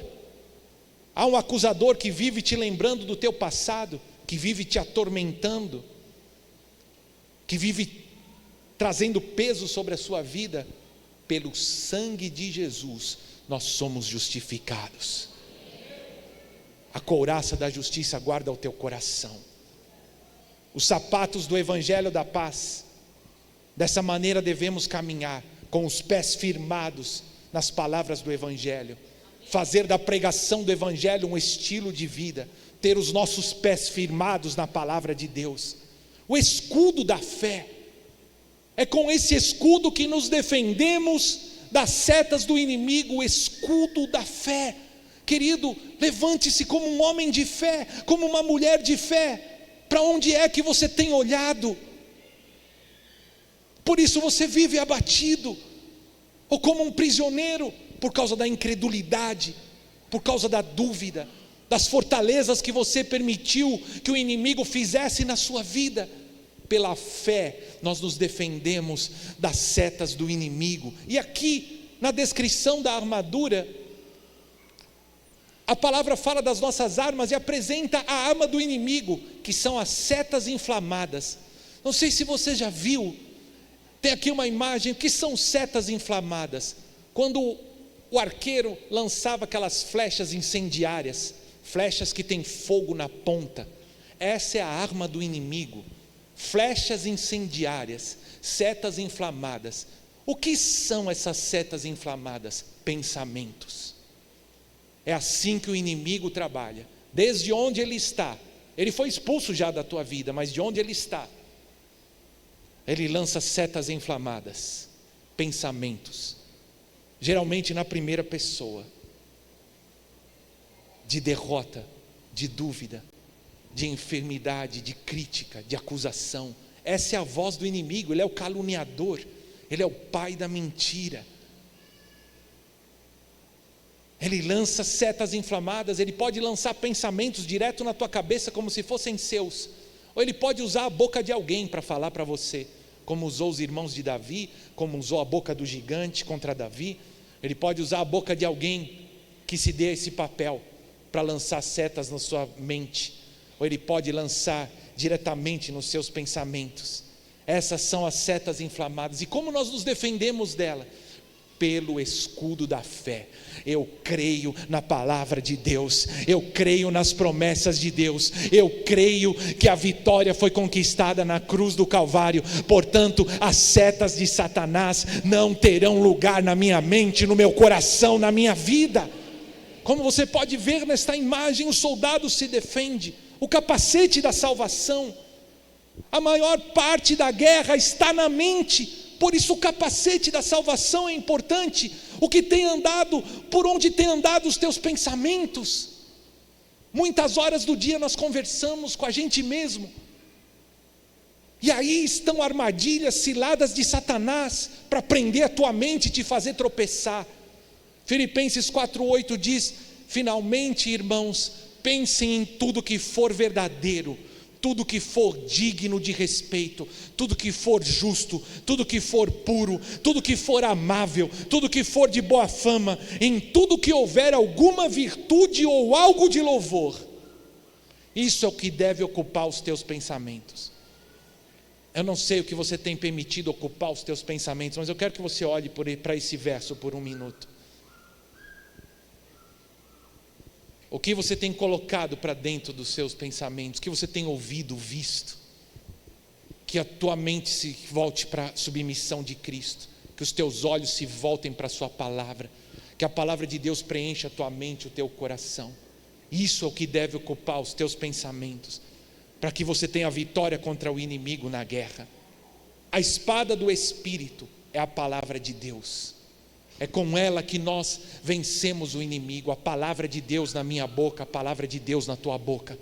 Há um acusador que vive te lembrando do teu passado, que vive te atormentando, que vive trazendo peso sobre a sua vida. Pelo sangue de Jesus nós somos justificados. A couraça da justiça guarda o teu coração. Os sapatos do evangelho da paz. Dessa maneira devemos caminhar, com os pés firmados nas palavras do evangelho. Fazer da pregação do evangelho um estilo de vida. Ter os nossos pés firmados na palavra de Deus. O escudo da fé. É com esse escudo que nos defendemos das setas do inimigo. O escudo da fé. Querido, levante-se como um homem de fé, como uma mulher de fé. Para onde é que você tem olhado? Por isso você vive abatido, ou como um prisioneiro, por causa da incredulidade, por causa da dúvida, das fortalezas que você permitiu que o inimigo fizesse na sua vida. Pela fé nós nos defendemos das setas do inimigo. E aqui na descrição da armadura, a palavra fala das nossas armas e apresenta a arma do inimigo, que são as setas inflamadas. Não sei se você já viu, tem aqui uma imagem. O que são setas inflamadas? Quando o arqueiro lançava aquelas flechas incendiárias, flechas que têm fogo na ponta, essa é a arma do inimigo. Flechas incendiárias, setas inflamadas. O que são essas setas inflamadas? Pensamentos. É assim que o inimigo trabalha. Desde onde ele está, ele foi expulso já da tua vida, mas de onde ele está, ele lança setas inflamadas, pensamentos, geralmente na primeira pessoa, de derrota, de dúvida, de enfermidade, de crítica, de acusação. Essa é a voz do inimigo. Ele é o caluniador, ele é o pai da mentira. Ele lança setas inflamadas. Ele pode lançar pensamentos direto na tua cabeça como se fossem seus, ou ele pode usar a boca de alguém para falar para você, como usou os irmãos de Davi, como usou a boca do gigante contra Davi. Ele pode usar a boca de alguém que se dê esse papel para lançar setas na sua mente, ou ele pode lançar diretamente nos seus pensamentos. Essas são as setas inflamadas. E como nós nos defendemos dela? Pelo escudo da fé. Eu creio na palavra de Deus, eu creio nas promessas de Deus, eu creio que a vitória foi conquistada na cruz do Calvário. Portanto, as setas de Satanás não terão lugar na minha mente, no meu coração, na minha vida. Como você pode ver nesta imagem, o soldado se defende, o capacete da salvação. A maior parte da guerra está na mente. Por isso o capacete da salvação é importante. O que tem andado, por onde tem andado os teus pensamentos? Muitas horas do dia nós conversamos com a gente mesmo, e aí estão armadilhas, ciladas de Satanás, para prender a tua mente e te fazer tropeçar. Filipenses 4:8 diz: finalmente, irmãos, pensem em tudo que for verdadeiro, tudo que for digno de respeito, tudo que for justo, tudo que for puro, tudo que for amável, tudo que for de boa fama, em tudo que houver alguma virtude ou algo de louvor, isso é o que deve ocupar os teus pensamentos. Eu não sei o que você tem permitido ocupar os teus pensamentos, mas eu quero que você olhe para esse verso por um minuto. O que você tem colocado para dentro dos seus pensamentos? O que você tem ouvido, visto? Que a tua mente se volte para a submissão de Cristo, que os teus olhos se voltem para a sua palavra, que a palavra de Deus preencha a tua mente, o teu coração. Isso é o que deve ocupar os teus pensamentos, para que você tenha vitória contra o inimigo na guerra. A espada do Espírito é a palavra de Deus. É com ela que nós vencemos o inimigo. A palavra de Deus na minha boca, a palavra de Deus na tua boca.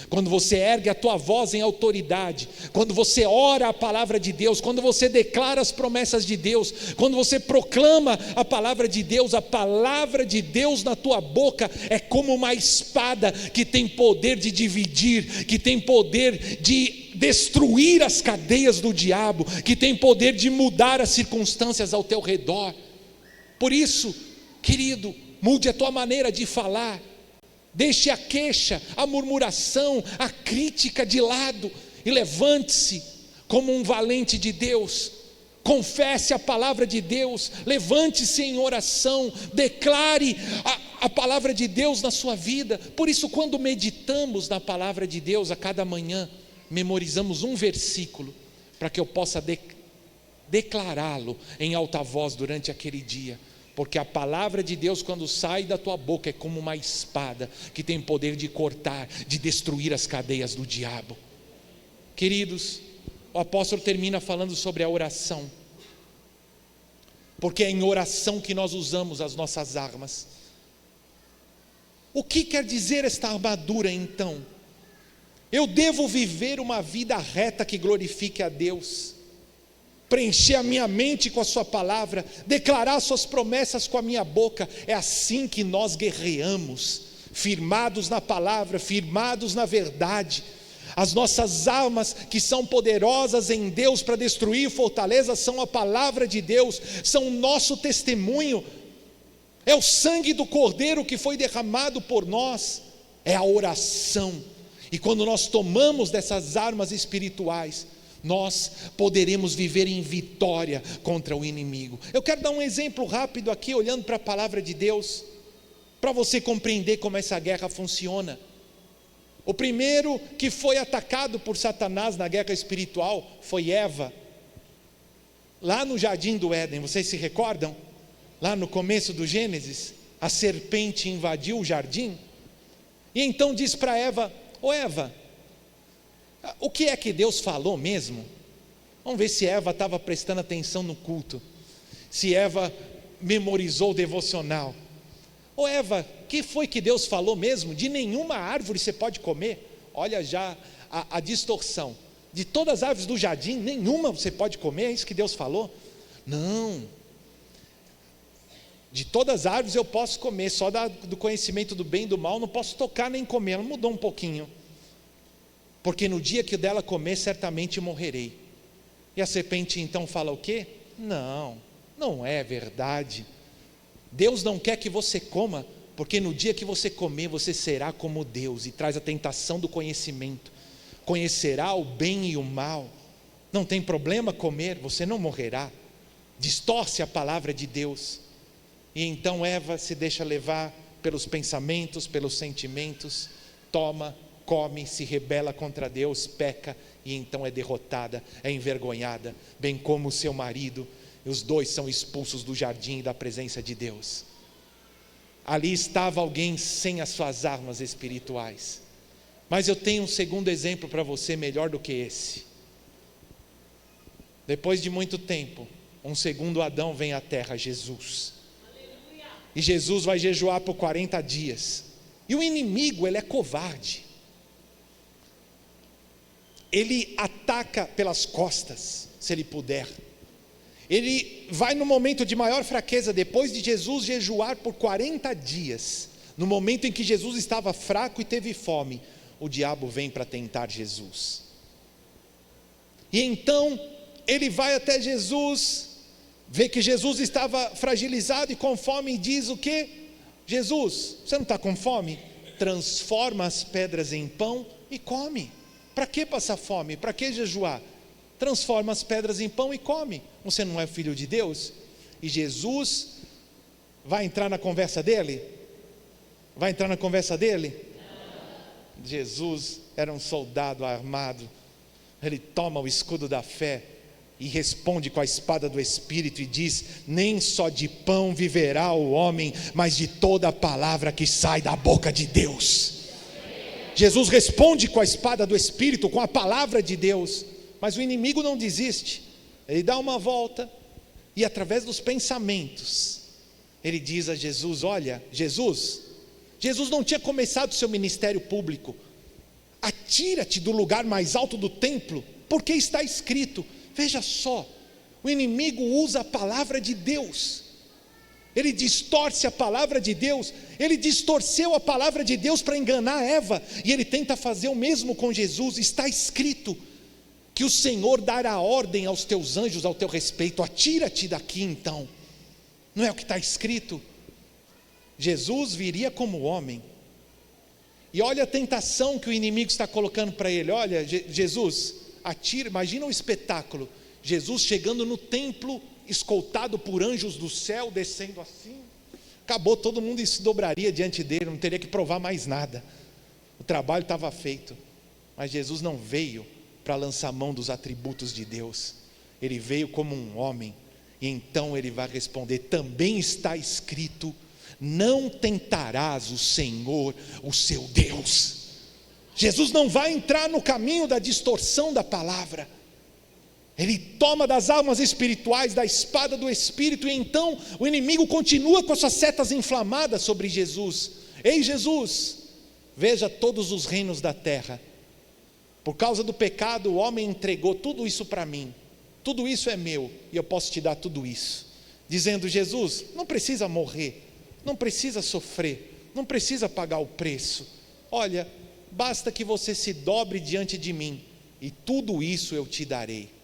Quando você ergue a tua voz em autoridade, quando você ora a palavra de Deus, quando você declara as promessas de Deus, quando você proclama a palavra de Deus na tua boca é como uma espada que tem poder de dividir, que tem poder de destruir as cadeias do diabo, que tem poder de mudar as circunstâncias ao teu redor. Por isso, querido, mude a tua maneira de falar, deixe a queixa, a murmuração, a crítica de lado e levante-se como um valente de Deus, confesse a palavra de Deus, levante-se em oração, declare a palavra de Deus na sua vida. Por isso, quando meditamos na palavra de Deus a cada manhã, memorizamos um versículo, para que eu possa declará-lo em alta voz durante aquele dia, porque a palavra de Deus, quando sai da tua boca, é como uma espada que tem poder de cortar, de destruir as cadeias do diabo. Queridos, o apóstolo termina falando sobre a oração, porque é em oração que nós usamos as nossas armas. O que quer dizer esta armadura então? Eu devo viver uma vida reta que glorifique a Deus, preencher a minha mente com a sua palavra, declarar suas promessas com a minha boca. É assim que nós guerreamos, firmados na palavra, firmados na verdade. As nossas armas que são poderosas em Deus para destruir fortalezas são a palavra de Deus, são o nosso testemunho, é o sangue do Cordeiro que foi derramado por nós, é a oração. E quando nós tomamos dessas armas espirituais, nós poderemos viver em vitória contra o inimigo. Eu quero dar um exemplo rápido aqui, olhando para a palavra de Deus, para você compreender como essa guerra funciona. O primeiro que foi atacado por Satanás na guerra espiritual foi Eva, lá no jardim do Éden. Vocês se recordam? Lá no começo do Gênesis, a serpente invadiu o jardim, e então diz para Eva: ô Eva, o que é que Deus falou mesmo? Vamos ver se Eva estava prestando atenção no culto, se Eva memorizou o devocional. Ô Eva, o que foi que Deus falou mesmo? De nenhuma árvore você pode comer. Olha já a distorção. De todas as árvores do jardim, nenhuma você pode comer, é isso que Deus falou? Não. De todas as árvores eu posso comer, só do conhecimento do bem e do mal não posso tocar nem comer. Ela mudou um pouquinho. Porque no dia que dela comer, certamente morrerei. E a serpente então fala o quê? Não, não é verdade. Deus não quer que você coma, porque no dia que você comer, você será como Deus. E traz a tentação do conhecimento. Conhecerá o bem e o mal. não tem problema comer, você não morrerá. Distorce a palavra de Deus. E então Eva se deixa levar pelos pensamentos, pelos sentimentos, toma, come, se rebela contra Deus, peca e então é derrotada, é envergonhada, bem como o seu marido. E os dois são expulsos do jardim e da presença de Deus. Ali estava alguém sem as suas armas espirituais. Mas eu tenho um segundo exemplo para você melhor do que esse. Depois de muito tempo, um segundo Adão vem à terra, Jesus. E Jesus vai jejuar por 40 dias. E o inimigo, ele é covarde. Ele ataca pelas costas, se ele puder. Ele vai no momento de maior fraqueza, depois de Jesus jejuar por 40 dias. No momento em que Jesus estava fraco e teve fome, o diabo vem para tentar Jesus. E então, ele vai até Jesus, vê que Jesus estava fragilizado e com fome e diz o quê? Jesus, você não está com fome? Transforma as pedras em pão e come. Para que passar fome? Para que jejuar? Transforma as pedras em pão e come. Você não é filho de Deus? E Jesus vai entrar na conversa dele? Vai entrar na conversa dele? Jesus era um soldado armado. Ele toma o escudo da fé e responde com a espada do Espírito e diz: nem só de pão viverá o homem, mas de toda a palavra que sai da boca de Deus. Jesus responde com a espada do Espírito, com a palavra de Deus. Mas o inimigo não desiste. Ele dá uma volta e através dos pensamentos ele diz a Jesus: olha, Jesus não tinha começado o seu ministério público. Atira-te do lugar mais alto do templo, porque está escrito. Veja só, o inimigo usa a palavra de Deus. Ele distorce a palavra de Deus. Ele distorceu a palavra de Deus para enganar Eva. E ele tenta fazer o mesmo com Jesus. Está escrito que o Senhor dará ordem aos teus anjos ao teu respeito. Atira-te daqui então. Não é o que está escrito? Jesus viria como homem. E olha a tentação que o inimigo está colocando para ele. Olha, Jesus, atira, imagina o espetáculo. Jesus chegando no templo, escoltado por anjos do céu, descendo assim. Acabou, todo mundo se dobraria diante dele, não teria que provar mais nada. O trabalho estava feito. Mas Jesus não veio para lançar mão dos atributos de Deus. Ele veio como um homem. E então ele vai responder: também está escrito: não tentarás o Senhor, o seu Deus. Jesus não vai entrar no caminho da distorção da palavra. Ele toma das armas espirituais, da espada do Espírito, e então o inimigo continua com as suas setas inflamadas sobre Jesus. Ei Jesus, veja todos os reinos da terra. Por causa do pecado, o homem entregou tudo isso para mim. Tudo isso é meu, e eu posso te dar tudo isso. Dizendo: Jesus, não precisa morrer, não precisa sofrer, não precisa pagar o preço. Olha, basta que você se dobre diante de mim, e tudo isso eu te darei.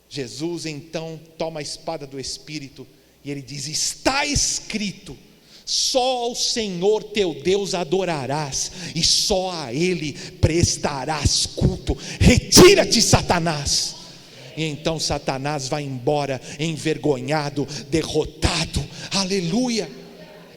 Jesus então toma a espada do Espírito e ele diz: está escrito, só ao Senhor teu Deus adorarás e só a Ele prestarás culto. Retira-te, Satanás. E então Satanás vai embora envergonhado, derrotado. Aleluia.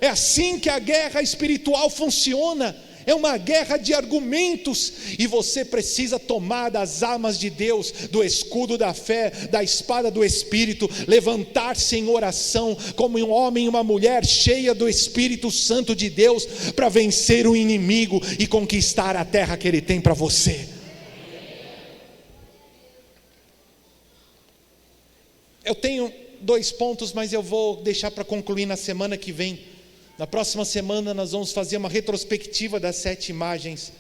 É assim que a guerra espiritual funciona. É uma guerra de argumentos, e você precisa tomar das armas de Deus, do escudo da fé, da espada do Espírito, levantar-se em oração, como um homem e uma mulher cheia do Espírito Santo de Deus, para vencer o inimigo e conquistar a terra que Ele tem para você. Eu tenho 2 pontos, mas eu vou deixar para concluir na semana que vem. Na próxima semana nós vamos fazer uma retrospectiva das 7 imagens,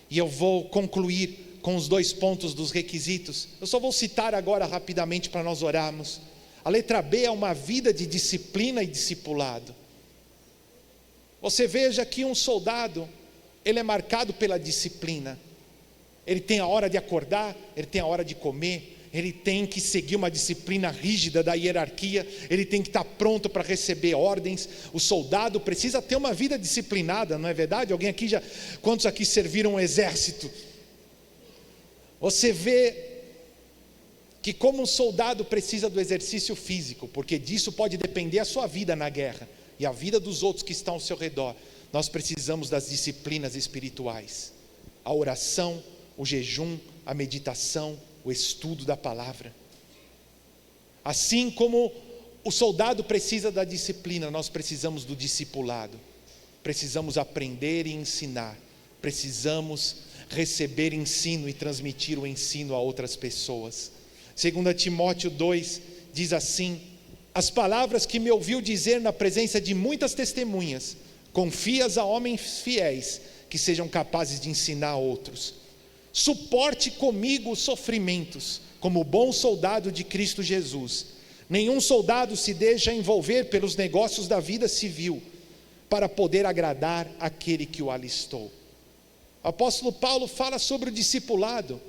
e eu vou concluir com os 2 pontos dos requisitos. Eu só vou citar agora rapidamente para nós orarmos. A letra B é uma vida de disciplina e discipulado. Você veja que um soldado, ele é marcado pela disciplina. Ele tem a hora de acordar, ele tem a hora de comer, ele tem que seguir uma disciplina rígida da hierarquia, ele tem que estar pronto para receber ordens. O soldado precisa ter uma vida disciplinada, não é verdade? Quantos aqui serviram um exército? Você vê que como um soldado precisa do exercício físico, porque disso pode depender a sua vida na guerra, e a vida dos outros que estão ao seu redor, nós precisamos das disciplinas espirituais, a oração, o jejum, a meditação, o estudo da palavra. Assim como o soldado precisa da disciplina, nós precisamos do discipulado, precisamos aprender e ensinar, precisamos receber ensino e transmitir o ensino a outras pessoas. 2 Timóteo 2 diz assim: as palavras que me ouviu dizer na presença de muitas testemunhas, confia-as a homens fiéis, que sejam capazes de ensinar a outros. Suporte comigo os sofrimentos, como bom soldado de Cristo Jesus. Nenhum soldado se deixa envolver pelos negócios da vida civil, para poder agradar aquele que o alistou. O apóstolo Paulo fala sobre o discipulado,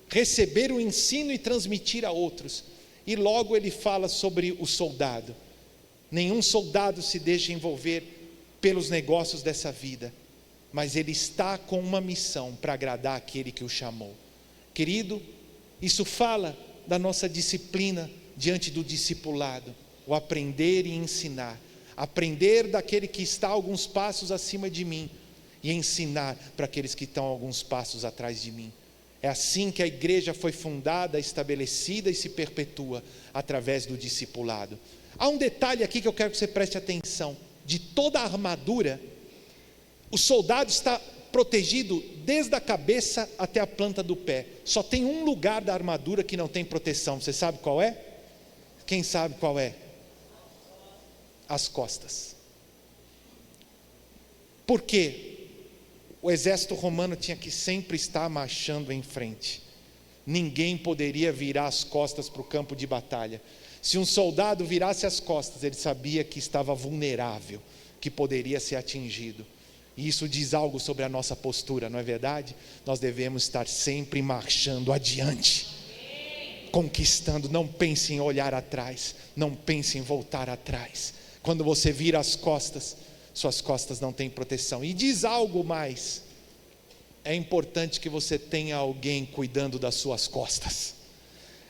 receber o ensino e transmitir a outros. E logo ele fala sobre o soldado. Nenhum soldado se deixa envolver pelos negócios dessa vida, mas ele está com uma missão para agradar aquele que o chamou. Querido, isso fala da nossa disciplina diante do discipulado, o aprender e ensinar, aprender daquele que está alguns passos acima de mim e ensinar para aqueles que estão alguns passos atrás de mim. É assim que a igreja foi fundada, estabelecida e se perpetua, através do discipulado. Há um detalhe aqui que eu quero que você preste atenção: de toda a armadura, o soldado está protegido desde a cabeça até a planta do pé. Só tem um lugar da armadura que não tem proteção. Você sabe qual é? Quem sabe qual é? As costas. Por quê? O exército romano tinha que sempre estar marchando em frente. Ninguém poderia virar as costas para o campo de batalha. Se um soldado virasse as costas, ele sabia que estava vulnerável, que poderia ser atingido. E isso diz algo sobre a nossa postura, não é verdade? Nós devemos estar sempre marchando adiante, conquistando. Não pense em olhar atrás, não pense em voltar atrás. Quando você vira as costas, suas costas não têm proteção. E diz algo mais: é importante que você tenha alguém cuidando das suas costas.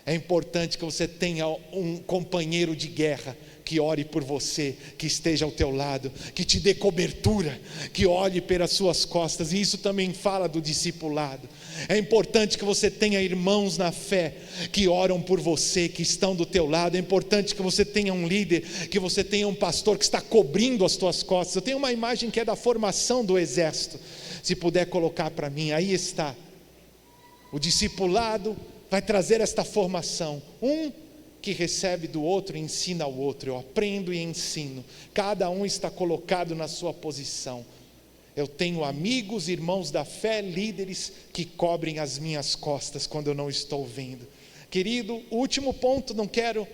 É importante que você tenha um companheiro de guerra que ore por você, que esteja ao teu lado, que te dê cobertura, que olhe pelas suas costas. E isso também fala do discipulado. É importante que você tenha irmãos na fé que oram por você, que estão do teu lado. É importante que você tenha um líder, que você tenha um pastor que está cobrindo as tuas costas. Eu tenho uma imagem que é da formação do exército, se puder colocar para mim. Aí está. O discipulado vai trazer esta formação. Um que recebe do outro e ensina ao outro. Eu aprendo e ensino. Cada um está colocado na sua posição. Eu tenho amigos, irmãos da fé, líderes que cobrem as minhas costas quando eu não estou vendo. Querido, o último ponto, não quero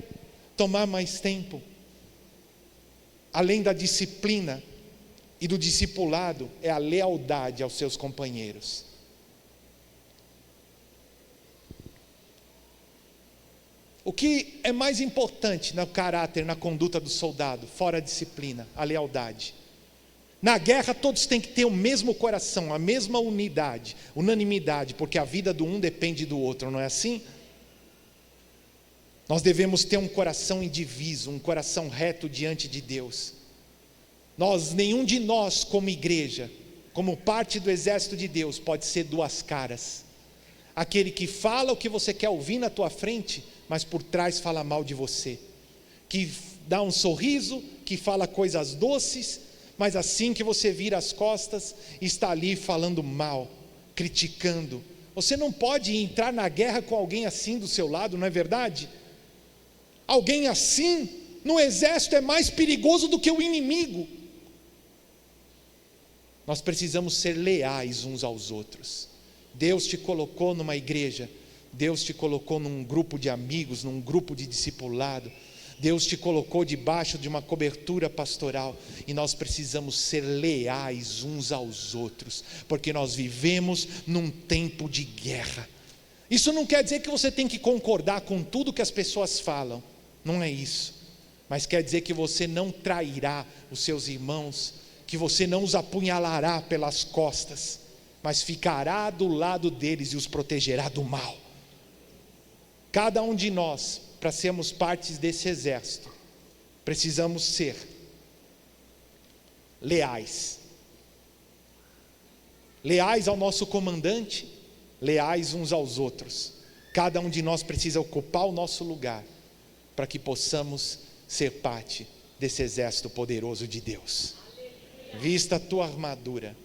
tomar mais tempo. Além da disciplina e do discipulado, é a lealdade aos seus companheiros. O que é mais importante no caráter, na conduta do soldado, fora a disciplina? A lealdade. Na guerra todos têm que ter o mesmo coração, a mesma unanimidade, porque a vida do um depende do outro, não é assim? Nós devemos ter um coração indiviso, um coração reto diante de Deus. Nenhum de nós como igreja, como parte do exército de Deus, pode ser duas caras. Aquele que fala o que você quer ouvir na tua frente, mas por trás fala mal de você, que dá um sorriso, que fala coisas doces, mas assim que você vira as costas, está ali falando mal, criticando. Você não pode entrar na guerra com alguém assim do seu lado, não é verdade? Alguém assim no exército é mais perigoso do que o inimigo. Nós precisamos ser leais uns aos outros. Deus te colocou numa igreja, Deus te colocou num grupo de amigos, num grupo de discipulado, Deus te colocou debaixo de uma cobertura pastoral, e nós precisamos ser leais uns aos outros, porque nós vivemos num tempo de guerra. Isso não quer dizer que você tem que concordar com tudo que as pessoas falam, não é isso, mas quer dizer que você não trairá os seus irmãos, que você não os apunhalará pelas costas, mas ficará do lado deles e os protegerá do mal. Cada um de nós, para sermos partes desse exército, precisamos ser leais. Leais ao nosso comandante, leais uns aos outros. Cada um de nós precisa ocupar o nosso lugar, para que possamos ser parte desse exército poderoso de Deus. Vista a tua armadura.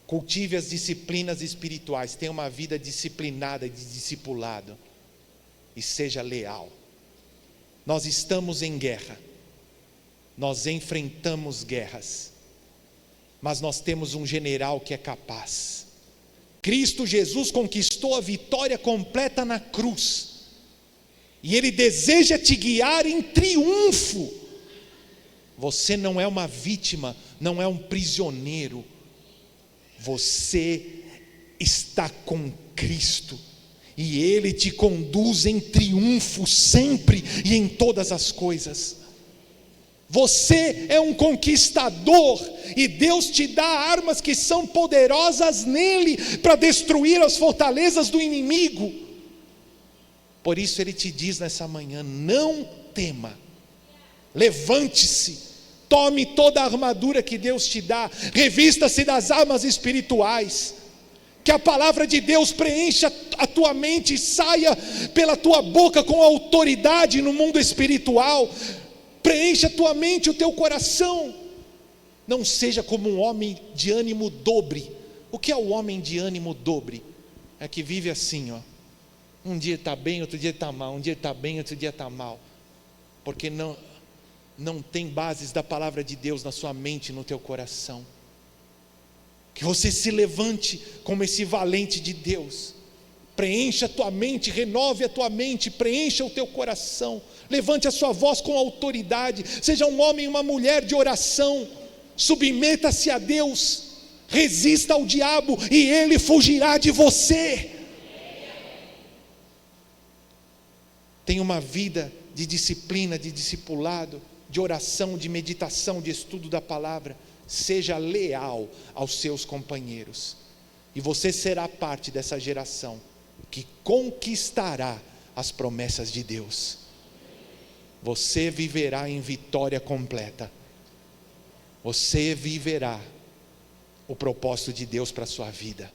Cultive as disciplinas espirituais. Tenha uma vida disciplinada, de discipulado. E seja leal. Nós estamos em guerra. Nós enfrentamos guerras. Mas nós temos um general que é capaz. Cristo Jesus conquistou a vitória completa na cruz. E Ele deseja te guiar em triunfo. Você não é uma vítima, não é um prisioneiro. Você está com Cristo. E Ele te conduz em triunfo sempre e em todas as coisas. Você é um conquistador. E Deus te dá armas que são poderosas nele, para destruir as fortalezas do inimigo. Por isso Ele te diz nessa manhã: não tema. Levante-se. Tome toda a armadura que Deus te dá. Revista-se das armas espirituais. Que a palavra de Deus preencha a tua mente e saia pela tua boca com autoridade no mundo espiritual. Preencha a tua mente e o teu coração. Não seja como um homem de ânimo dobre. O que é o homem de ânimo dobre? É que vive assim, ó. Um dia está bem, outro dia está mal. Um dia está bem, outro dia está mal. Porque não tem bases da palavra de Deus na sua mente e no teu coração. Que você se levante como esse valente de Deus. Preencha a tua mente, renove a tua mente, preencha o teu coração. Levante a sua voz com autoridade. Seja um homem e uma mulher de oração. Submeta-se a Deus. Resista ao diabo e ele fugirá de você. Tenha uma vida de disciplina, de discipulado, de oração, de meditação, de estudo da palavra. Seja leal aos seus companheiros. E você será parte dessa geração que conquistará as promessas de Deus. Você viverá em vitória completa. Você viverá o propósito de Deus para a sua vida.